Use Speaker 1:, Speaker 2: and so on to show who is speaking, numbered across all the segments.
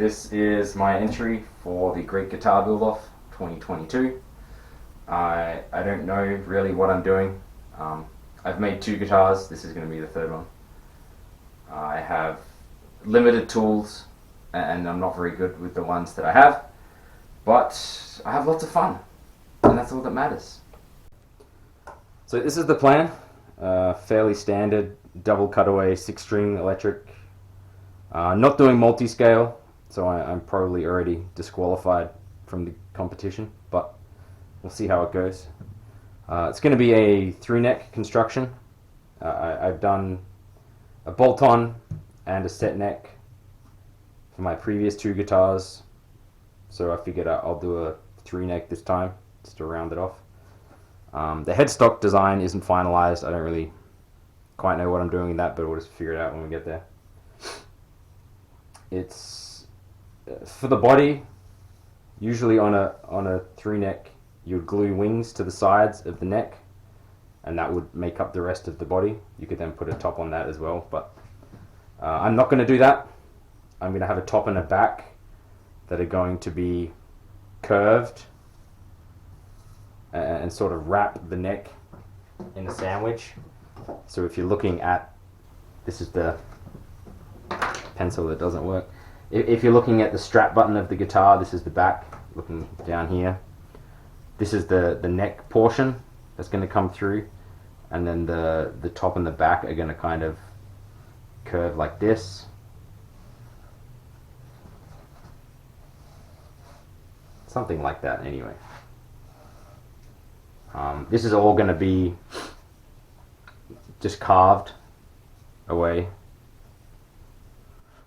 Speaker 1: This is my entry for the Great Guitar Build-Off 2022. I don't know really what I'm doing. I've made 2 guitars, this is going to be the 3rd one. I have limited tools and I'm not very good with the ones that I have, but I have lots of fun and that's all that matters. So this is the plan, fairly standard double cutaway 6-string electric. Not doing multi-scale, so I'm probably already disqualified from the competition, but we'll see how it goes. It's going to be a 3-neck construction. I've done a bolt-on and a set neck for my previous 2 guitars, so I figured I'll do a 3-neck this time, just to round it off. The headstock design isn't finalized. I don't really quite know what I'm doing in that, but we'll just figure it out when we get there. It's for the body. Usually on a 3-neck, you would glue wings to the sides of the neck, and that would make up the rest of the body. You could then put a top on that as well, but I'm not going to do that. I'm going to have a top and a back that are going to be curved and sort of wrap the neck in a sandwich. So if you're looking at, this is the pencil that doesn't work. If you're looking at the strap button of the guitar, this is the back, looking down here. This is the neck portion that's going to come through, and then the top and the back are going to kind of curve like this. Something like that anyway. This is all going to be just carved away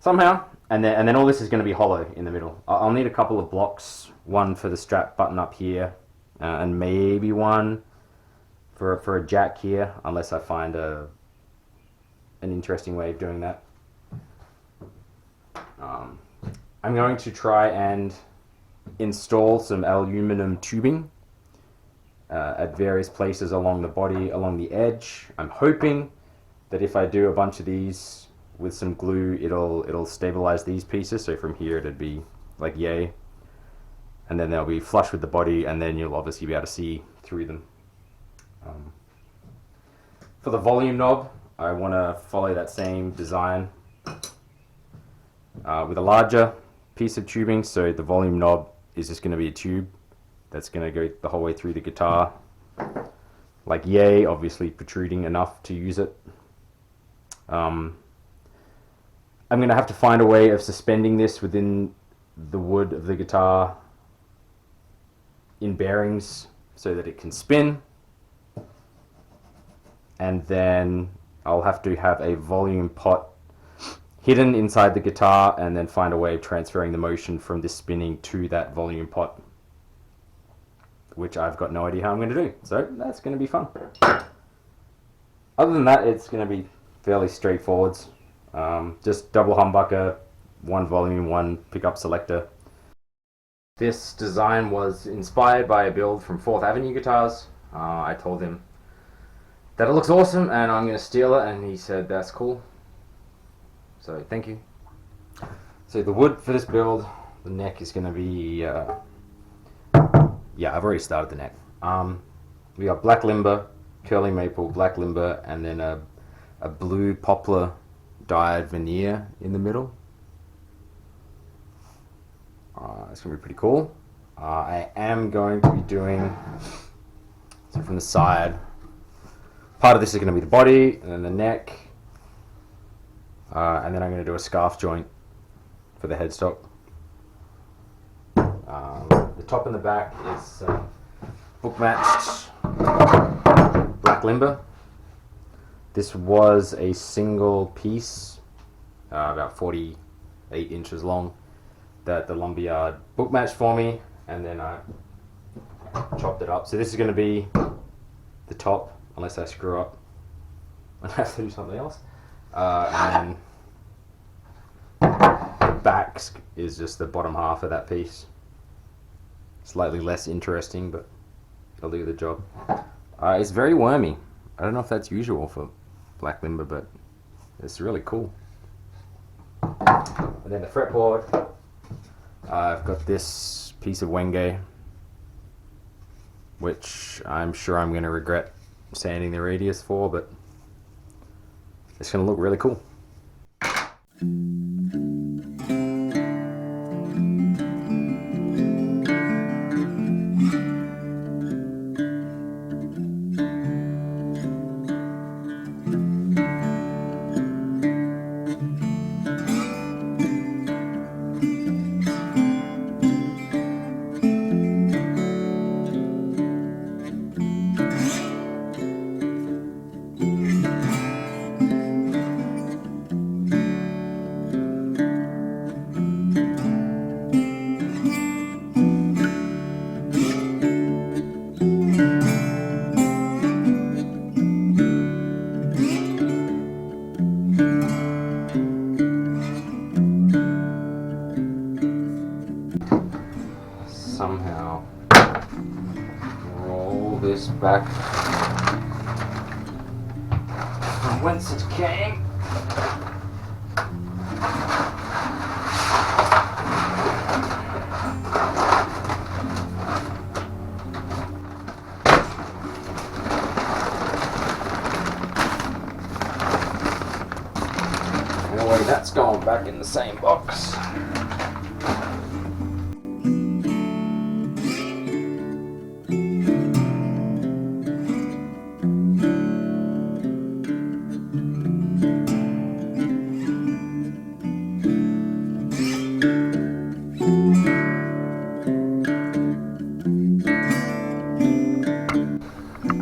Speaker 1: somehow, and then all this is going to be hollow in the middle. I'll need a couple of blocks, one for the strap button up here, and maybe one for a jack here, unless I find an interesting way of doing that. I'm going to try and install some aluminum tubing at various places along the body, along the edge. I'm hoping that if I do a bunch of these with some glue, it'll stabilize these pieces. So from here it'd be like yay, and then they'll be flush with the body, and then you'll obviously be able to see through them. For the volume knob, I want to follow that same design with a larger piece of tubing. So the volume knob is just going to be a tube that's going to go the whole way through the guitar, like yay, obviously protruding enough to use it. I'm going to have to find a way of suspending this within the wood of the guitar in bearings so that it can spin, and then I'll have to have a volume pot hidden inside the guitar, and then find a way of transferring the motion from this spinning to that volume pot, which I've got no idea how I'm going to do. So that's going to be fun. Other than that, it's going to be fairly straightforward. Just double humbucker, 1 volume, 1 pickup selector. This design was inspired by a build from 4th Avenue Guitars. I told him that it looks awesome and I'm going to steal it, and he said that's cool. So thank you. So the wood for this build, the neck is going to be, yeah, I've already started the neck. We got black limber, curly maple, black limber, and then a blue poplar dyed veneer in the middle. It's going to be pretty cool. I am going to be doing, so from the side, part of this is going to be the body, and then the neck, and then I'm going to do a scarf joint for the headstock. The top and the back is book matched black limber. This was a single piece, about 48 inches long, that the lumberyard book matched for me, and then I chopped it up. So this is going to be the top, unless I screw up and have to do something else. And then the back is just the bottom half of that piece. Slightly less interesting, but it'll do the job. It's very wormy. I don't know if that's usual for black limber, but it's really cool. And then the fretboard I've got this piece of Wenge, which I'm sure I'm going to regret sanding the radius for, but it's going to look really cool. Somehow roll this back from whence it came. Anyway, that's going back in the same box.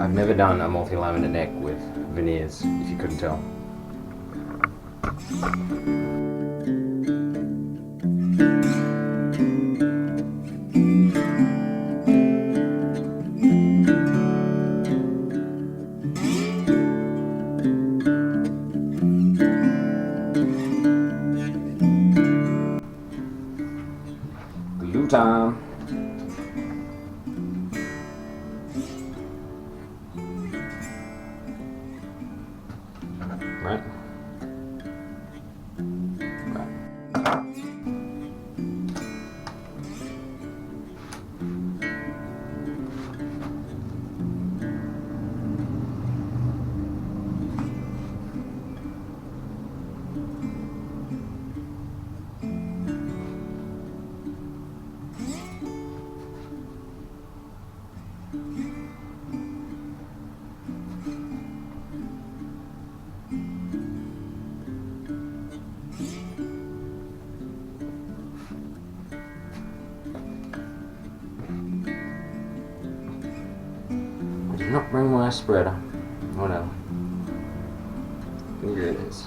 Speaker 1: I've never done a multi-laminate neck with veneers, if you couldn't tell. Glue time. Right. I did not bring my spreader. Whatever. Here it is.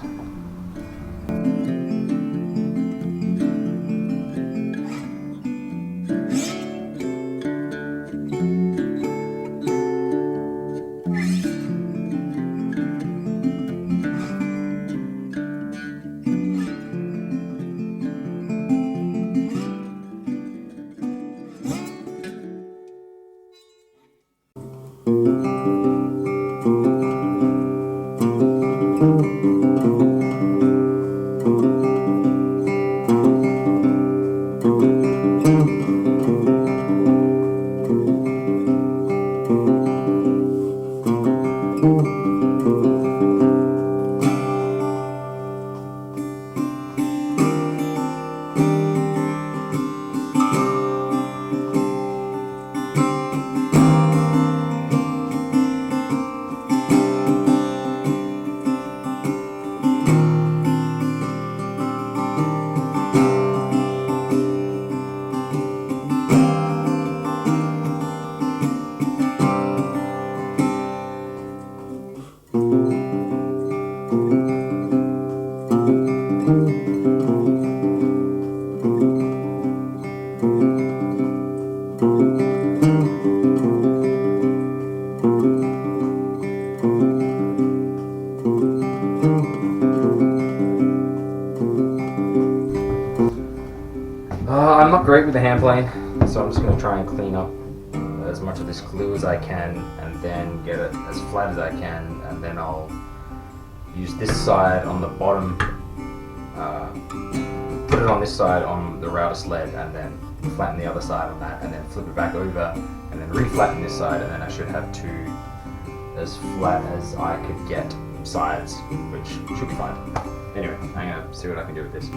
Speaker 1: I'm not great with the hand plane, so I'm just going to try and clean up as much of this glue as I can and then get it as flat as I can, and then I'll use this side on the bottom put it on this side on the router sled, and then flatten the other side on that, and then flip it back over, and then re-flatten this side, and then I should have two as flat as I could get sides, which should be fine. Anyway, I'm gonna see what I can do with this.